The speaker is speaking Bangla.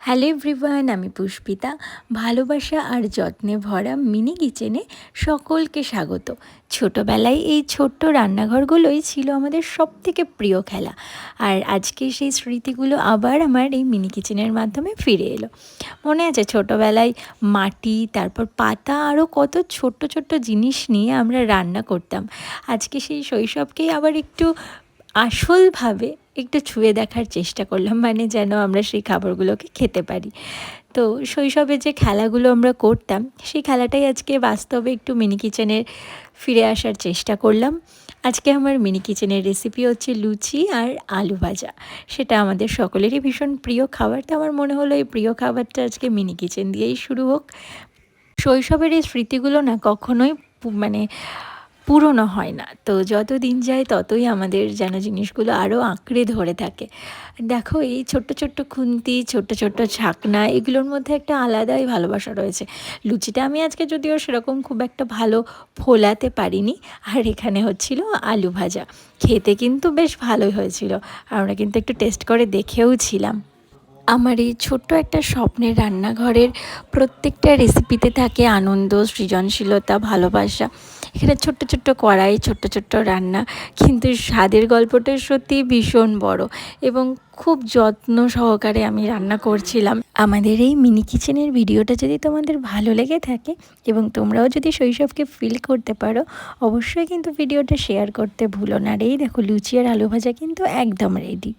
হ্যালো এভরিওয়ান, আমি পুষ্পিতা। ভালোবাসা আর যত্নে ভরা মিনি কিচেনে সকলকে স্বাগত। ছোটোবেলায় এই ছোট্ট রান্নাঘরগুলোই ছিল আমাদের সবথেকে প্রিয় খেলা। আর আজকে সেই স্মৃতিগুলো আবার আমার এই মিনি কিচেনের মাধ্যমে ফিরে এলো। মনে আছে ছোটোবেলায় মাটি, তারপর পাতা, আরও কত ছোট্ট ছোট্ট জিনিস নিয়ে আমরা রান্না করতাম। আজকে সেই শৈশবকেই আবার একটু আসলভাবে একটু ছুঁয়ে দেখার চেষ্টা করলাম, মানে যেন আমরা সেই খাবারগুলোকে খেতে পারি। তো শৈশবে যে খেলাগুলো আমরা করতাম, সেই খেলাটাই আজকে বাস্তবে একটু মিনি কিচেনের ফিরে আসার চেষ্টা করলাম। আজকে আমার মিনি কিচেনের রেসিপি হচ্ছে লুচি আর আলু ভাজা। সেটা আমাদের সকলেরই ভীষণ প্রিয় খাবার। তো আমার মনে হলো এই প্রিয় খাবারটা আজকে মিনি কিচেন দিয়েই শুরু হোক। শৈশবের এই স্মৃতিগুলো না কখনোই মানে পুরনো হয় না। তো যত দিন যায় ততই আমাদের যেন জিনিসগুলো আরও আঁকড়ে ধরে থাকে। দেখো, এই ছোট্ট ছোট্ট খুন্তি, ছোট্ট ছোট্ট ছাকনা, এগুলোর মধ্যে একটা আলাদাই ভালোবাসা রয়েছে। লুচিটা আমি আজকে যদিও সেরকম খুব একটা ভালো ফোলাতে পারিনি। আর এখানে হচ্ছিল আলু ভাজা। খেতে কিন্তু বেশ ভালোই হয়েছিল। আমরা কিন্তু একটু টেস্ট করে দেখেও ছিলাম। আমার এই ছোট্ট একটা স্বপ্নের রান্নাঘরের প্রত্যেকটা রেসিপিতে থাকে আনন্দ, সৃজনশীলতা, ভালোবাসা। এখানে ছোট্ট ছোট্ট কড়াই, ছোট্ট ছোট্ট রান্না, কিন্তু স্বাদের গল্পটা সত্যিই ভীষণ বড় এবং খুব যত্ন সহকারে আমি রান্না করছিলাম। আমাদের এই মিনি কিচেনের ভিডিওটা যদি তোমাদের ভালো লেগে থাকে এবং তোমরাও যদি শৈশবকে ফিল করতে পারো, অবশ্যই কিন্তু ভিডিওটা শেয়ার করতে ভুলো না। আর এই দেখো, লুচি আর আলু ভাজা কিন্তু একদম রেডি।